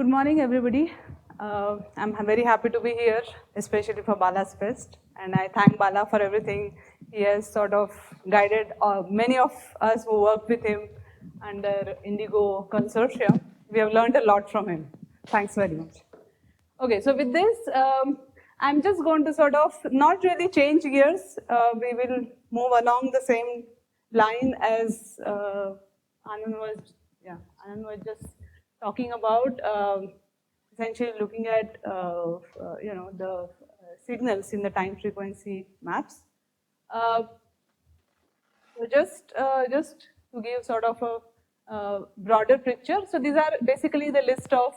Good morning, everybody. I'm very happy to be here, especially for Bala's Fest. And I thank Bala for everything. He has sort of guided many of us who work with him under Indigo Consortium. We have learned a lot from him. Thanks very much. Okay, so with this, I'm just going to sort of not really change gears. We will move along the same line as Anand was just talking about, essentially looking at the signals in the time frequency maps. So just to give sort of a broader picture. So these are basically the list of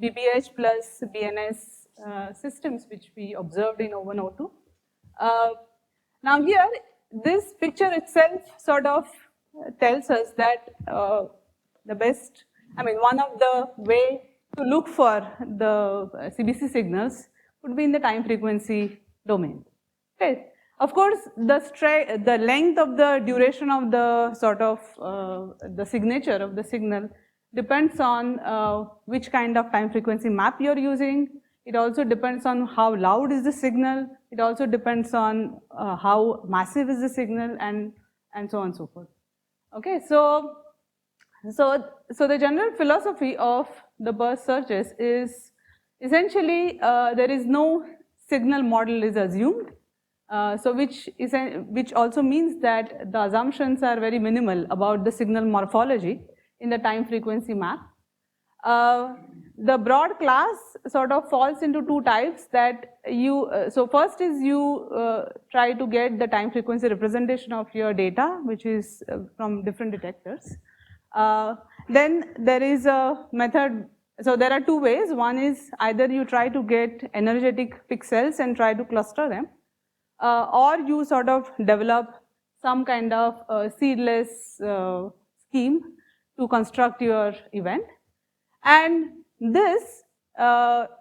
BPH plus BNS systems which we observed in 0102. Now here, this picture itself sort of tells us that the best, one of the way to look for the CBC signals would be in the time frequency domain. Okay. Of course, the length of the duration of the sort of the signature of the signal depends on which kind of time frequency map you're using. It also depends on how loud is the signal. It also depends on how massive is the signal, and so on and so forth. Okay, so the general philosophy of the burst searches is essentially there is no signal model is assumed. Which also means that the assumptions are very minimal about the signal morphology in the time frequency map. The broad class sort of falls into two types that so first is you try to get the time frequency representation of your data, which is from different detectors. Then there is a method, so there are two ways. One is either you try to get energetic pixels and try to cluster them, or you sort of develop some kind of seedless scheme to construct your event. And this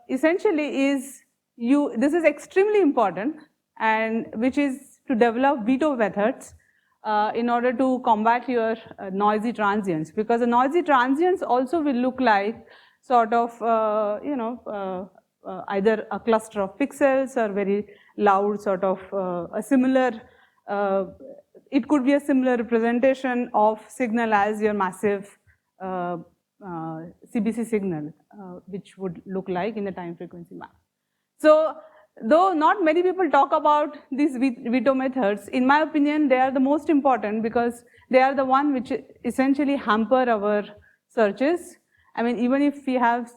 essentially is this is extremely important, and which is to develop veto methods in order to combat your noisy transients, because the noisy transients also will look like sort of either a cluster of pixels or very loud sort of a similar, it could be a similar representation of signal as your massive CBC signal, which would look like in the time frequency map. So though not many people talk about these veto methods, in my opinion, they are the most important because they are the one which essentially hamper our searches. Even if we have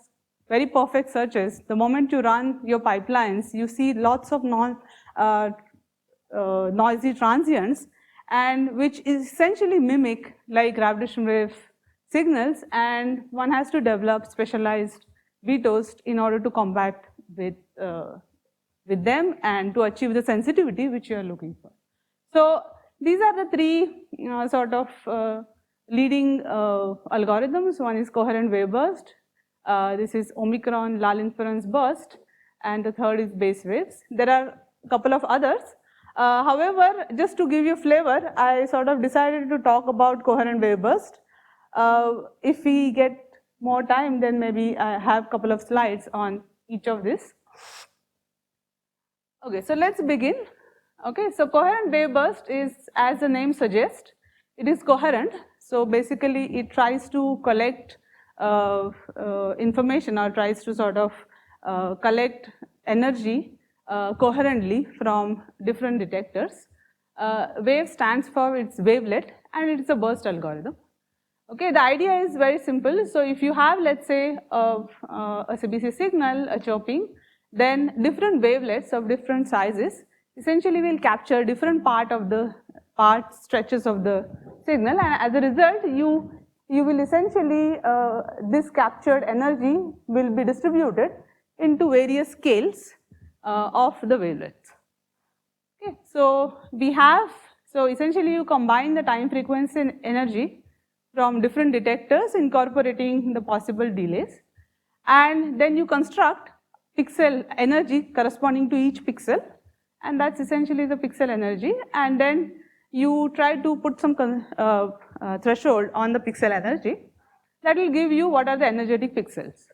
very perfect searches, the moment you run your pipelines, you see lots of noisy transients, and which essentially mimic like gravitational wave signals, and one has to develop specialized vetos in order to combat with them and to achieve the sensitivity which you are looking for. So these are the three sort of leading algorithms. One is Coherent Wave-Burst. This is Omicron Lull Inference Burst, and the third is Base Waves. There are a couple of others. However, just to give you flavor, I sort of decided to talk about Coherent Wave-Burst. If we get more time, then maybe I have a couple of slides on each of this. Okay, so let's begin. Okay, so Coherent Wave-Burst is, as the name suggests, it is coherent. So basically, it tries to collect information, or tries to sort of collect energy coherently from different detectors. Wave stands for its wavelet, and it's a burst algorithm. Okay, the idea is very simple. So if you have, let's say, a CBC signal, a chirping, then different wavelets of different sizes essentially will capture different stretches of the signal, and as a result, you will essentially, this captured energy will be distributed into various scales of the wavelets. Okay, so essentially you combine the time frequency and energy from different detectors, incorporating the possible delays, and then you construct pixel energy corresponding to each pixel, and that's essentially the pixel energy, and then you try to put some threshold on the pixel energy, that will give you what are the energetic pixels.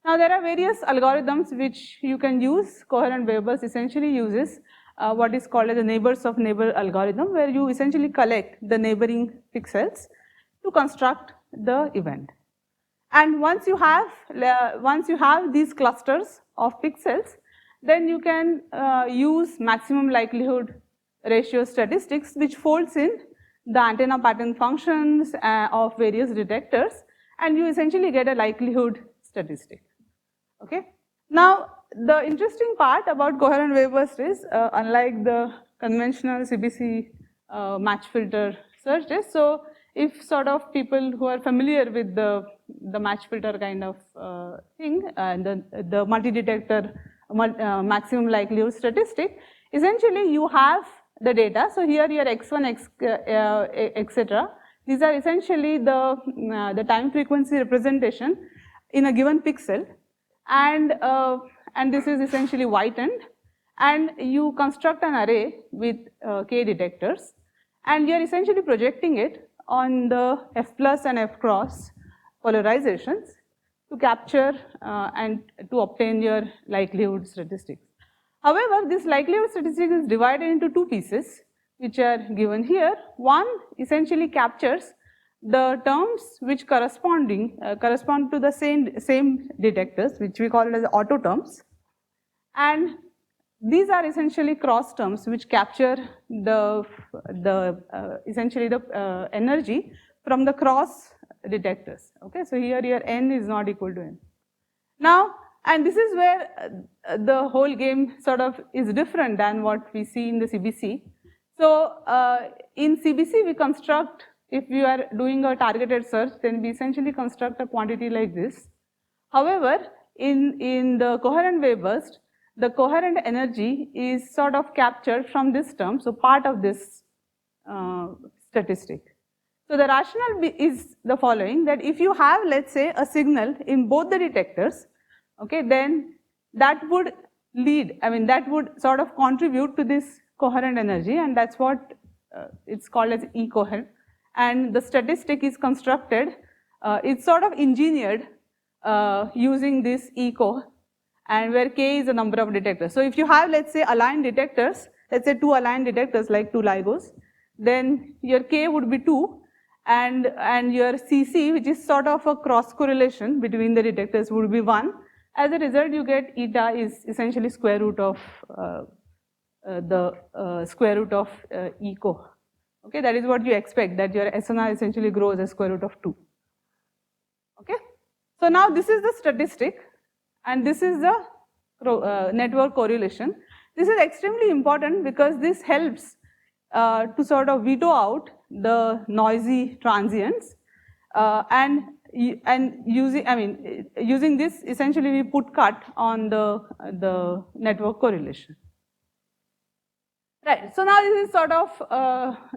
Now there are various algorithms which you can use. Coherent Wave-Burst essentially uses what is called as the neighbors of neighbor algorithm, where you essentially collect the neighboring pixels to construct the event. And once you have these clusters of pixels, then you can use maximum likelihood ratio statistics, which folds in the antenna pattern functions of various detectors, and you essentially get a likelihood statistic. Okay. Now, the interesting part about coherent wave-burst is, unlike the conventional CBC match filter searches, so if sort of people who are familiar with the match filter kind of thing, and the multi-detector maximum likelihood statistic, essentially you have the data. So here your x1, etc. These are essentially the time frequency representation in a given pixel, and this is essentially whitened, and you construct an array with k detectors, and you are essentially projecting it on the F plus and F cross polarizations to capture and to obtain your likelihood statistics. However, this likelihood statistic is divided into two pieces, which are given here. One essentially captures the terms which correspond to the same detectors, which we call as auto terms, and these are essentially cross terms which capture essentially the energy from the cross detectors. Okay, so here your n is not equal to n. Now, and this is where the whole game sort of is different than what we see in the CBC. So in CBC we construct, if we are doing a targeted search, then we essentially construct a quantity like this. However, in the coherent wave-burst, the coherent energy is sort of captured from this term, so part of this statistic. So the rationale is the following, that if you have, let's say, a signal in both the detectors, okay, then that would lead, that would sort of contribute to this coherent energy, and that's what it's called as E-coherent. And the statistic is constructed, it's sort of engineered using this eco, and where k is the number of detectors. So if you have, let's say, aligned detectors, let's say 2 aligned detectors like 2 LIGOs, then your k would be 2, and your CC, which is sort of a cross correlation between the detectors, would be 1. As a result, you get eta is essentially square root of eco. Okay, that is what you expect, that your SNR essentially grows as square root of 2. Okay, so now this is the statistic, and this is the network correlation. This is extremely important because this helps to sort of veto out the noisy transients, and using this, essentially we put cut on the network correlation. Right, so now this is sort of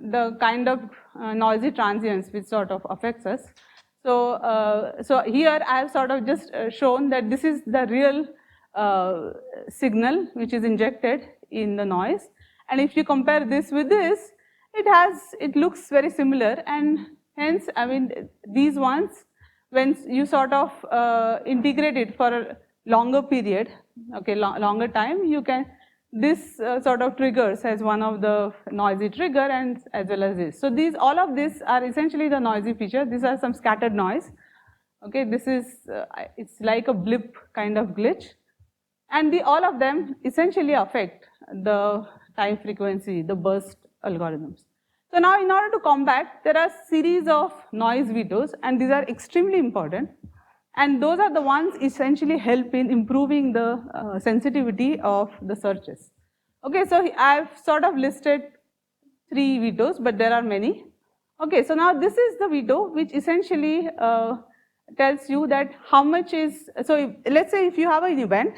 the kind of noisy transients which sort of affects us. So here I have sort of just shown that this is the real signal which is injected in the noise, and if you compare this with this, it looks very similar, and hence these ones, when you sort of integrate it for a longer period, okay, longer time, you can, this sort of triggers as one of the noisy trigger, and as well as this. So all of these are essentially the noisy feature. These are some scattered noise. Okay, this is it's like a blip kind of glitch, and all of them essentially affect the time frequency, the burst algorithms. So now, in order to combat, there are series of noise vetoes, and these are extremely important. And those are the ones essentially help in improving the sensitivity of the searches. Okay, so I've sort of listed 3 vetoes, but there are many. Okay, so now this is the veto which essentially tells you that how much is, so let's say if you have an event,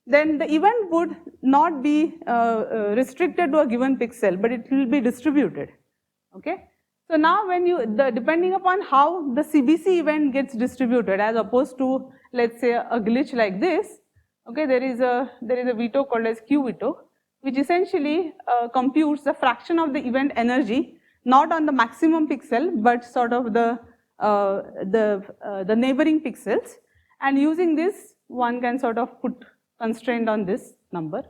then the event would not be restricted to a given pixel, but it will be distributed. Okay. So now when depending upon how the CBC event gets distributed, as opposed to, let's say, a glitch like this, okay, there is a veto called as Q veto, which essentially computes the fraction of the event energy, not on the maximum pixel, but sort of the the neighboring pixels, and using this one can sort of put constraint on this number.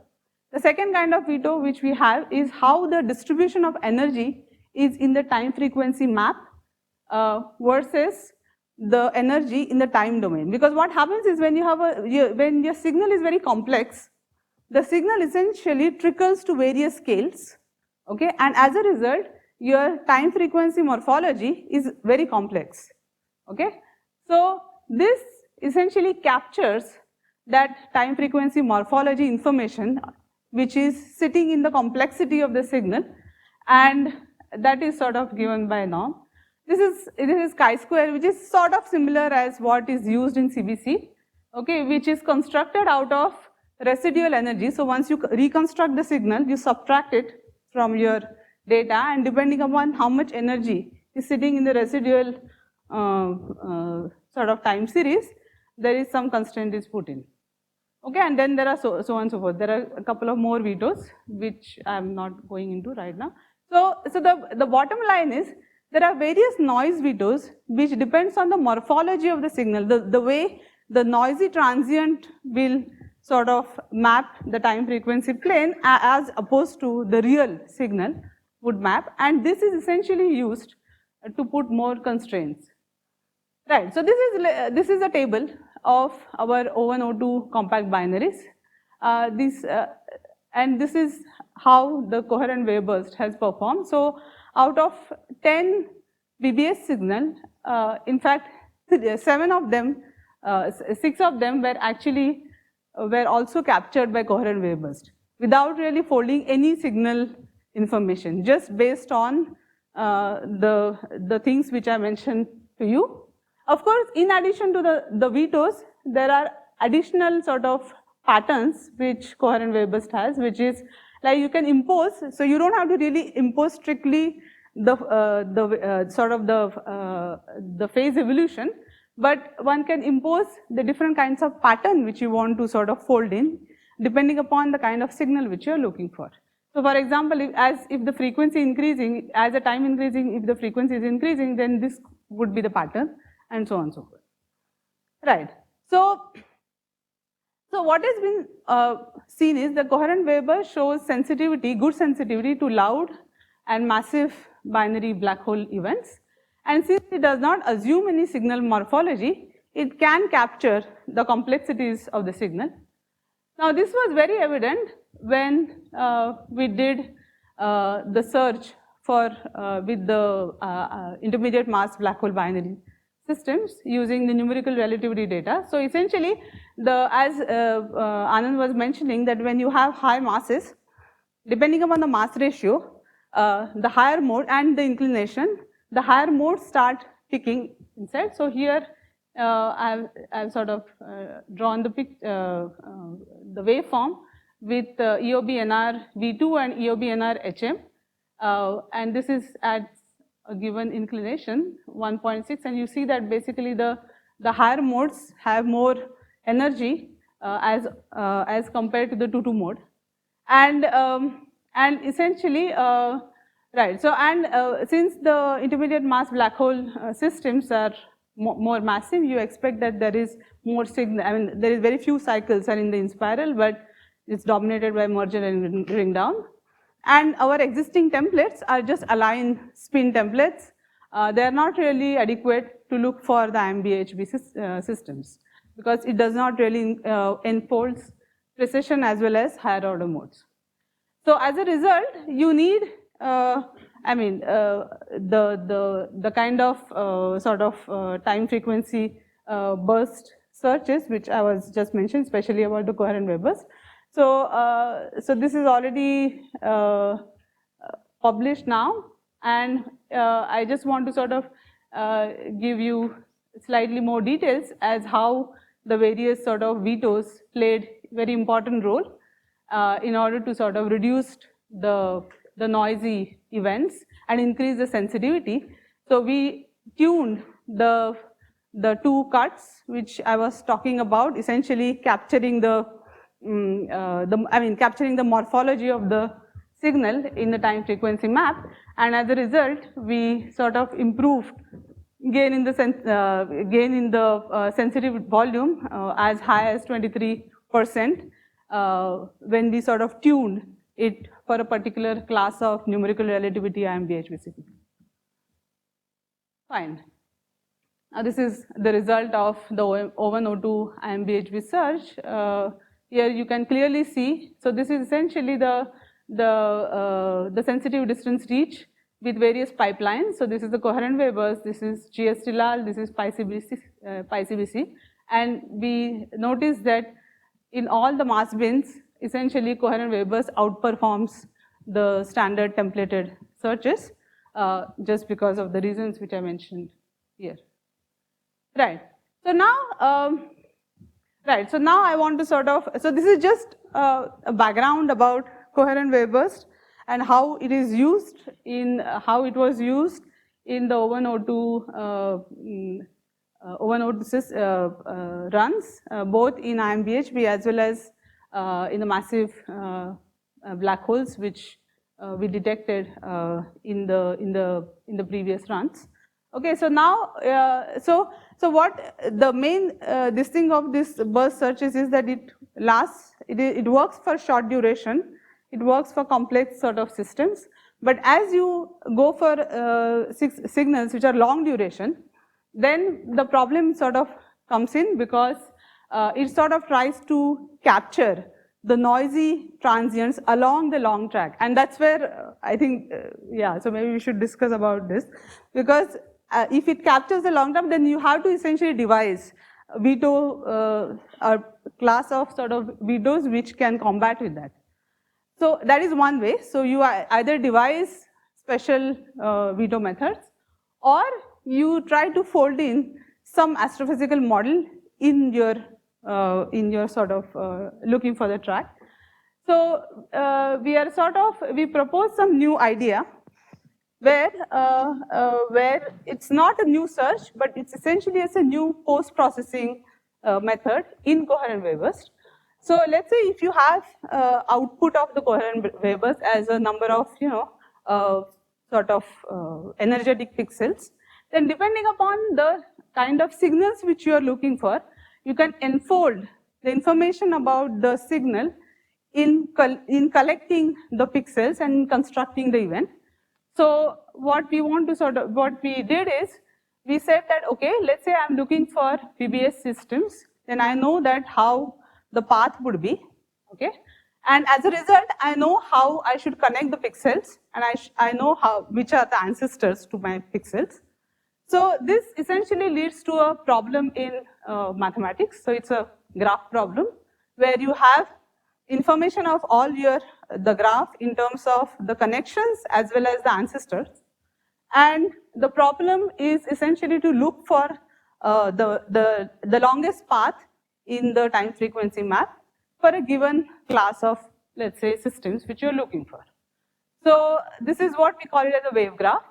The second kind of veto which we have is how the distribution of energy is in the time frequency map versus the energy in the time domain. Because what happens is when you have when your signal is very complex, the signal essentially trickles to various scales, okay, and as a result, your time frequency morphology is very complex, okay. So this essentially captures that time frequency morphology information which is sitting in the complexity of the signal, and that is sort of given by a norm. This is chi-square, which is sort of similar as what is used in CBC, okay, which is constructed out of residual energy. So once you reconstruct the signal, you subtract it from your data, and depending upon how much energy is sitting in the residual sort of time series, there is some constraint is put in. Okay, and then there are so on and so forth. There are a couple of more vetoes which I am not going into right now. So the bottom line is there are various noise vetoes which depends on the morphology of the signal, the way the noisy transient will sort of map the time frequency plane as opposed to the real signal would map, and this is essentially used to put more constraints. Right, so this is a table of our O1, O2 compact binaries. And this is how the coherent wave burst has performed. So out of 10 BBS signal, in fact, 7 of them, 6 of them were actually were also captured by coherent wave burst without really folding any signal information, just based on the things which I mentioned to you. Of course, in addition to the vetoes, there are additional sort of patterns which coherent wave burst has, which is like you can impose. So you don't have to really impose strictly the phase evolution, but one can impose the different kinds of pattern which you want to sort of fold in, depending upon the kind of signal which you are looking for. So for example, if the frequency increasing, as the time increasing, if the frequency is increasing, then this would be the pattern, and so on and so forth. Right. So what has been seen is the coherent wave burst shows sensitivity, good sensitivity to loud and massive binary black hole events. And since it does not assume any signal morphology, it can capture the complexities of the signal. Now this was very evident when we did the search for with the intermediate mass black hole binary systems using the numerical relativity data. So essentially, as Anand was mentioning, that when you have high masses, depending upon the mass ratio, the higher mode and the inclination, the higher modes start ticking inside. So here I've sort of drawn the waveform with EOB NR V2 and EOB NR HM, and this is at a given inclination 1.6, and you see that basically the higher modes have more energy as compared to the 2-2 mode, and essentially right. So since the intermediate mass black hole systems are more massive, you expect that there is more signal. I mean, there is very few cycles are in the inspiral, but it's dominated by merger and ring down. And our existing templates are just aligned spin templates. They are not really adequate to look for the IMB-HB systems because it does not really enfolds precision as well as higher order modes. So as a result, you need, the kind of sort of time frequency burst searches, which I was just mentioned, especially about the coherent wave burst. So, so this is already published now, and I just want to sort of give you slightly more details as how the various sort of vetoes played very important role in order to sort of reduce the noisy events and increase the sensitivity. So we tuned the two cuts which I was talking about, essentially capturing capturing the morphology of the signal in the time frequency map, and as a result, we sort of improved gain in the sensitive volume as high as 23% when we sort of tuned it for a particular class of numerical relativity IMBH basically. Fine. Now this is the result of the O1O2 IMBH research. Here you can clearly see. So this is essentially the sensitive distance reach with various pipelines. So this is the coherent Wave-Burst, this is GST-LAL, this is Pi-CBC, and we notice that in all the mass bins, essentially coherent Wave-Burst outperforms the standard templated searches just because of the reasons which I mentioned here. Right. So now, So now I want to sort of. So this is just a background about coherent Wave-Burst and how it is used in how it was used in the O1O2 runs, both in IMBHB as well as in the massive black holes which we detected in the previous runs. Okay, so now, so what the main this thing of this burst searches is that it works for short duration, it works for complex sort of systems, but as you go for signals which are long duration, then the problem sort of comes in because it sort of tries to capture the noisy transients along the long track, and that's where I think, yeah, so maybe we should discuss about this, because if it captures the long track, then you have to essentially devise veto a class of sort of vetoes which can combat with that. So that is one way. So you either devise special veto methods, or you try to fold in some astrophysical model in your sort of looking for the track. So we propose some new idea where it's not a new search, but it's essentially as a new post-processing method in coherent Wave-Burst. So let's say if you have output of the coherent Wave-Burst as a number of sort of energetic pixels, then depending upon the kind of signals which you are looking for, you can enfold the information about the signal in collecting the pixels and constructing the event. So what we did is, we said that, okay, let's say I'm looking for PBS systems, then I know that how the path would be, okay? And as a result, I know how I should connect the pixels, and I know which are the ancestors to my pixels. So this essentially leads to a problem in mathematics. So it's a graph problem where you have information of all the graph in terms of the connections as well as the ancestors. And the problem is essentially to look for the longest path in the time frequency map for a given class of, let's say, systems which you're looking for. So this is what we call it as a wave graph.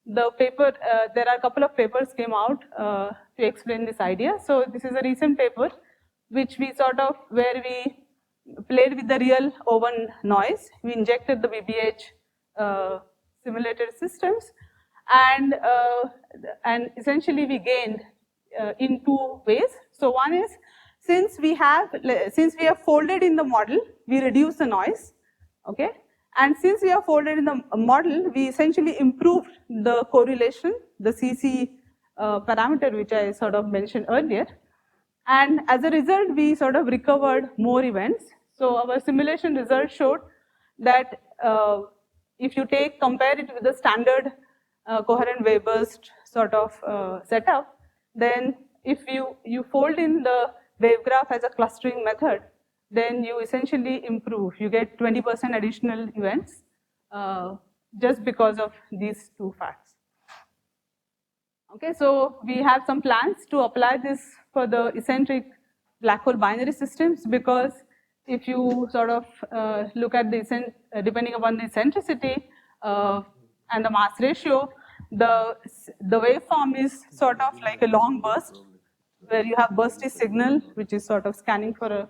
The paper, there are a couple of papers came out to explain this idea. So this is a recent paper which we where we played with the real O1 noise. We injected the BBH simulated systems, and essentially we gained in two ways. So one is, since we have folded in the model, we reduce the noise, okay? And since we have folded in the model, we essentially improved the correlation, the CC parameter which I sort of mentioned earlier. And as a result, we sort of recovered more events. So our simulation results showed that if you compare it with the standard coherent Wave-Burst sort of setup, then if you fold in the wave graph as a clustering method, then you essentially improve. You get 20% additional events just because of these two facts. Okay, so we have some plans to apply this for the eccentric black hole binary systems, because if you sort of look at the depending upon the eccentricity and the mass ratio, the waveform is sort of like a long burst, where you have bursty signal, which is sort of scanning for a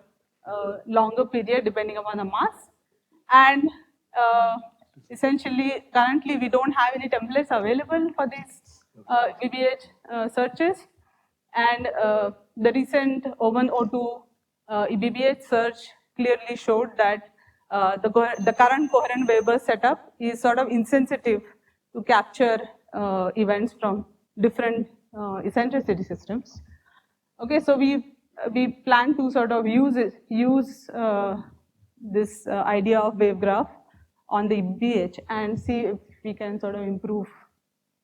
longer period depending upon the mass. And essentially, currently we don't have any templates available for these BBH searches, and the recent O1, O2 BBH search clearly showed that the current coherent Wave-Burst setup is sort of insensitive to capture events from different eccentricity systems. Okay, so we plan to sort of use this idea of wave graph on the BBH and see if we can sort of improve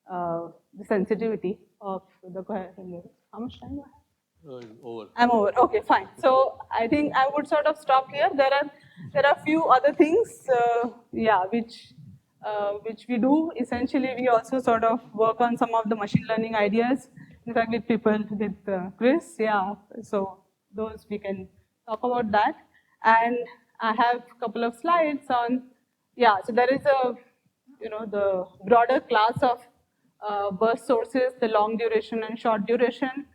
the sensitivity of the coherent wave. How much time do I have? Over. I'm over. Okay, fine. So I think I would sort of stop here. There are a few other things, which we do. Essentially, we also sort of work on some of the machine learning ideas. In fact, with people, with Chris, yeah. So those we can talk about that. And I have a couple of slides on, yeah. So there is the broader class of burst sources, the long duration and short duration,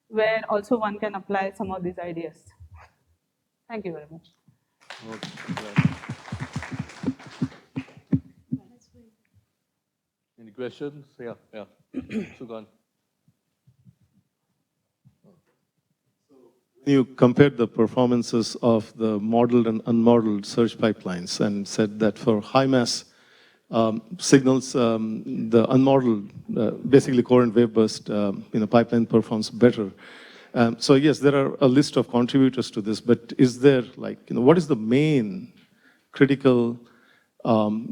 where also one can apply some of these ideas. Thank you very much. Okay. Any questions? Yeah. Sugan. You compared the performances of the modeled and unmodeled search pipelines and said that for high mass signals, the unmodeled, basically coherent wave-burst pipeline performs better. So yes, there are a list of contributors to this, but is there what is the main critical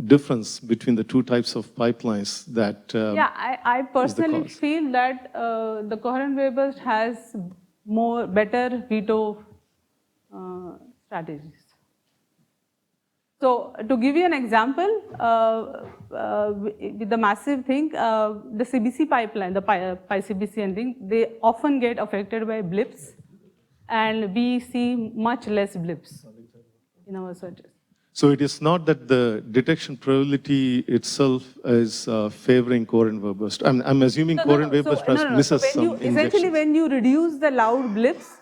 difference between the two types of pipelines that I personally feel that the coherent wave-burst has better veto strategies. So to give you an example, with the massive thing, the CBC pipeline, the PyCBC and thing, they often get affected by blips, and we see much less blips in our searches. So it is not that the detection probability itself is favoring coherent wave-burst. I'm assuming coherent wave-burst misses some injections. Essentially, when you reduce the loud blips,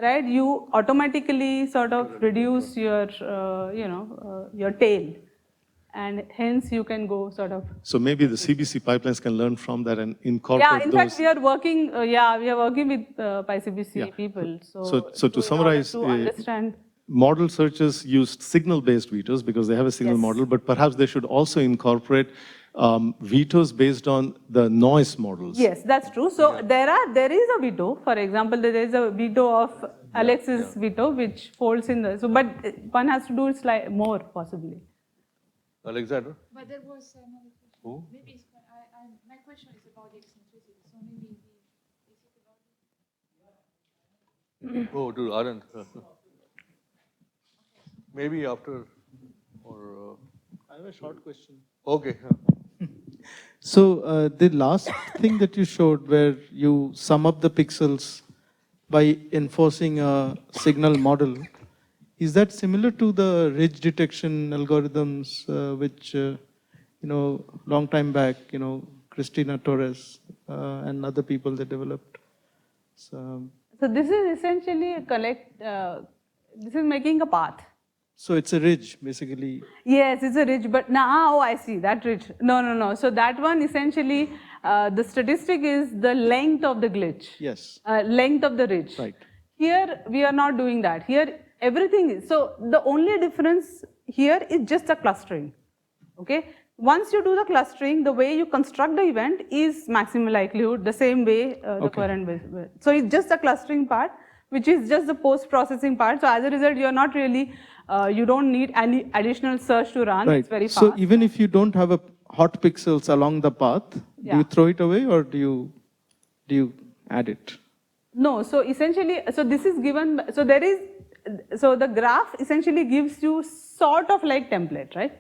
right, you automatically sort of reduce your, your tail, and hence you can go sort of. So maybe the CBC pipelines can learn from that and incorporate those. Yeah, in fact, we are working. We are working with PyCBC people. So to summarize, to understand. Model searches used signal-based vetoes because they have a signal model, but perhaps they should also incorporate vetoes based on the noise models. Yes, that's true. So there is a veto. For example, there is a veto of Alex's veto, which folds in the. So, but one has to do it more possibly. Alexander. But there was another question. Who? Maybe it's, my question is about the eccentricity. So maybe is it about? Oh, to Arun. Maybe after, or. I have a short question. Okay. So the last thing that you showed where you sum up the pixels by enforcing a signal model, is that similar to the ridge detection algorithms which, long time back, Cristina Torres and other people that developed? So this is essentially this is making a path. So it's a ridge, basically. Yes, it's a ridge, but now I see that ridge. No. So that one essentially, the statistic is the length of the glitch. Yes. Length of the ridge. Right. Here we are not doing that. Here everything is. So the only difference here is just the clustering. Okay. Once you do the clustering, the way you construct the event is maximum likelihood, the same way the coherent wave. So it's just the clustering part, which is just the post-processing part. So as a result, you are not really. You don't need any additional search to run. Right. It's very fast. So even if you don't have a hot pixels along the path, do you throw it away or do you add it? No. So essentially, so this is given. So there is. So the graph essentially gives you sort of like template, right?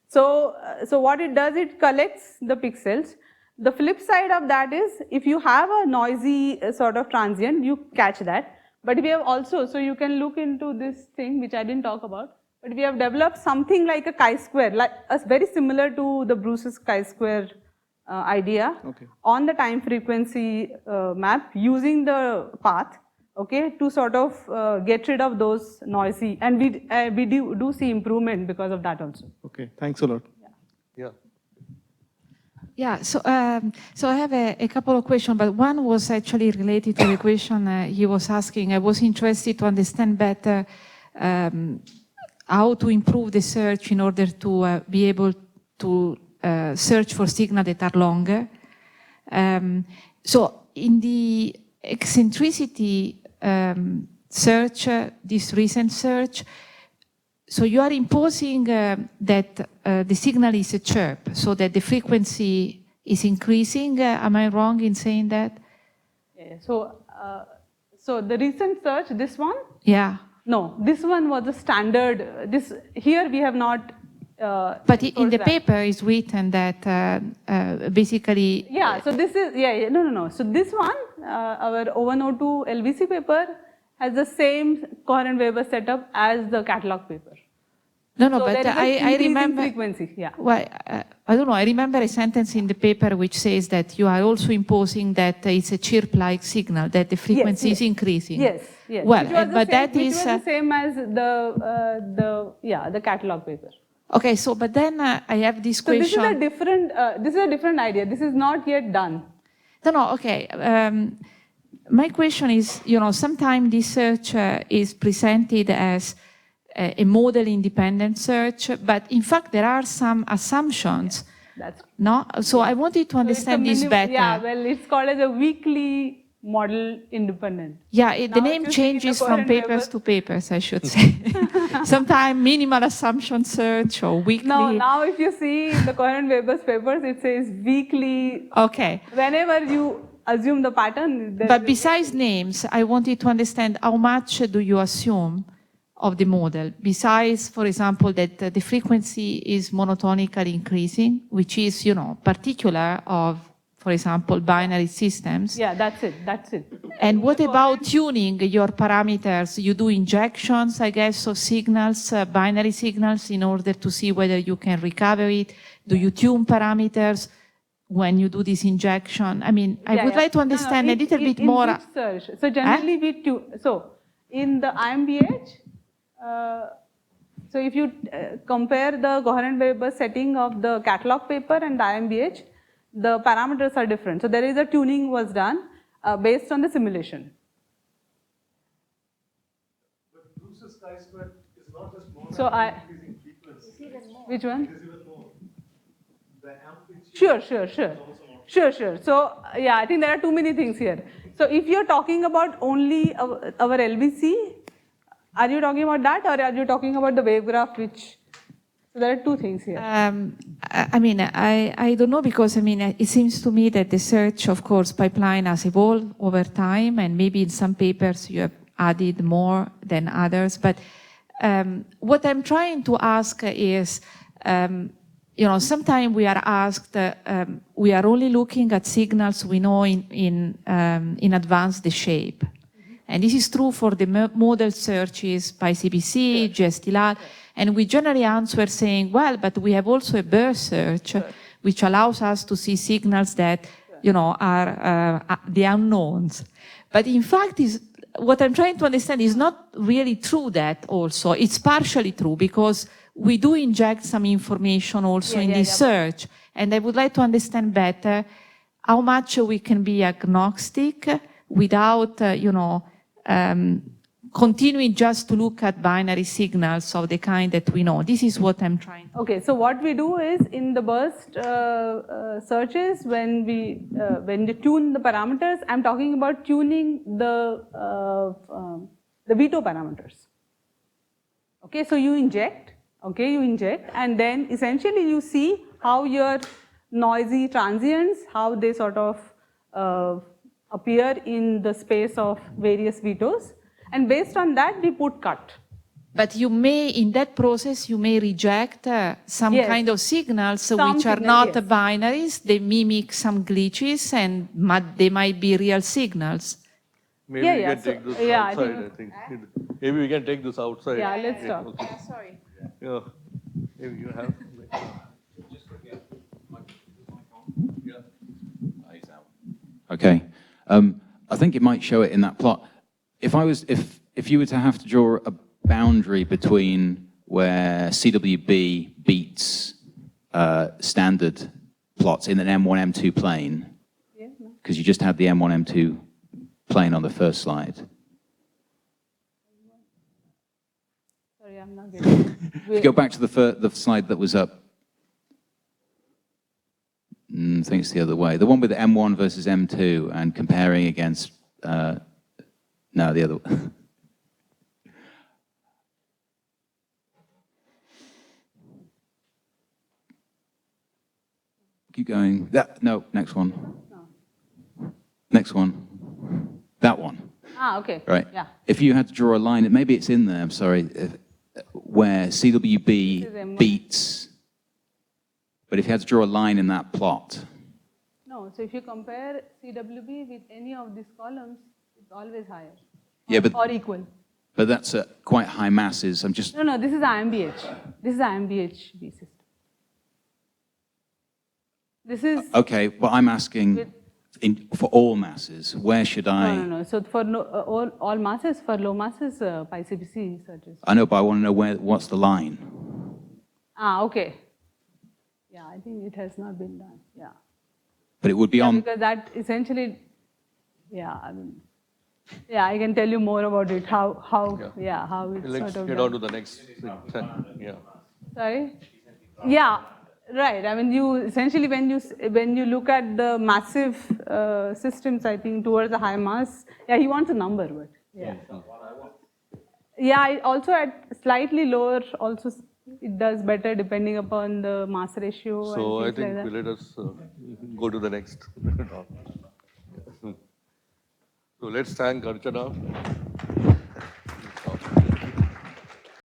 So what it does, it collects the pixels. The flip side of that is if you have a noisy sort of transient, you catch that. But we have also, so you can look into this thing, which I didn't talk about, but we have developed something like a chi-square, very similar to the Bruce's chi-square idea on the time frequency map using the path, to sort of get rid of those noisy, and we do see improvement because of that also. Okay, thanks a lot. Yeah. Yeah, so I have a couple of questions, but one was actually related to the question he was asking. I was interested to understand better how to improve the search in order to be able to search for signals that are longer. So in the eccentricity search, this recent search, so you are imposing that the signal is a chirp, so that the frequency is increasing. Am I wrong in saying that? Yeah, so the recent search, this one? Yeah. No, this one was a standard. Here we have not. But in the paper is written that basically. Yeah. So this is no. So this one, our 0102 LVC paper has the same coherent wave-burst setup as the catalog paper. No, so but I remember. Frequency. Yeah. Well, I don't know. I remember a sentence in the paper which says that you are also imposing that it's a chirp-like signal, that the frequency is increasing. Yes. Well, but that is the same as the catalog paper. Okay. So, but then I have this question. So this is a different idea. This is not yet done. No. Okay. My question is, sometimes this search is presented as a model-independent search, but in fact there are some assumptions. No, so I wanted to understand this better. Yeah, well, it's called as a weekly model-independent. Yeah, the name changes from papers to papers, I should say. Sometimes minimal assumption search or weekly. No, now if you see in the coherent wave-burst papers, it says weekly. Okay. Whenever you assume the pattern. But besides names, I wanted to understand how much do you assume of the model, besides, for example, that the frequency is monotonically increasing, which is, particular of, for example, binary systems. Yeah, that's it. And what about tuning your parameters? You do injections, I guess, of signals, binary signals, in order to see whether you can recover it. Do you tune parameters when you do this injection? I mean, I would like to understand a little bit more. In search. So generally we tune. So in the IMBH, so if you compare the coherent wave-burst setting of the catalog paper and the IMBH, the parameters are different. So there is a tuning was done based on the simulation. But Bruce's chi-square is not just more So increasing frequency. Which one? It is even more. The amplitude. Sure. So yeah, I think there are too many things here. So if you're talking about only our LVC, are you talking about that, or are you talking about the wave graph, which, so there are two things here. I mean, I don't know, because, I mean, it seems to me that the search, of course, pipeline has evolved over time, and maybe in some papers you have added more than others. But what I'm trying to ask is, sometimes we are asked, we are only looking at signals we know in advance the shape. And this is true for the model searches by CBC, GSTLR, and we generally answer saying, well, but we have also a burst search, which allows us to see signals that, are the unknowns. But in fact, what I'm trying to understand is not really true that also. It's partially true, because we do inject some information also in this search. And I would like to understand better how much we can be agnostic without, continuing just to look at binary signals of the kind that we know. This is what I'm trying to. Okay, so what we do is in the burst searches, when we tune the parameters, I'm talking about tuning the veto parameters. Okay, so you inject, and then essentially you see how your noisy transients, how they sort of appear in the space of various vetoes, and based on that we put cut. But you may, in that process, you may reject some kind of signals which are not binaries. They mimic some glitches, and they might be real signals. Maybe we can take this outside, I think. Maybe we can take this outside. Yeah, let's talk. Okay. Sorry. Yeah. Maybe you have. Okay. I think it might show it in that plot. If you were to have to draw a boundary between where CWB beats standard plots in an M1, M2 plane? Yeah, no. Because you just had the M1, M2 plane on the first slide. Sorry, I'm not getting If you go back to the slide that was up, I think it's the other way. The one with the M1 versus M2 and comparing against, no, the other one. Keep going. No, next one. No. Next one. That one. Ah, okay. Right. Yeah. If you had to draw a line, maybe it's in there, I'm sorry, where CWB beats, but if you had to draw a line in that plot. No, so if you compare CWB with any of these columns, it's always higher. Yeah, but or equal. But that's quite high masses. I'm just... No, this is IMBH. This is IMBH-B system. This is... Okay, but I'm asking for all masses, where should I... No. So for all masses, for low masses, PyCBC searches. I know, but I want to know what's the line. Ah, okay. Yeah, I think it has not been done. Yeah. But it would be on... Because that essentially, I mean, I can tell you more about it, how it's Let's sort of get done. on to the next thing. Yeah. Sorry? Yeah, right. I mean, you essentially, when you look at the massive systems, I think towards the high mass, he wants a number, but also at slightly lower, also it does better depending upon the mass ratio. So I and things think like that. let us go to the next. So let's thank Archana.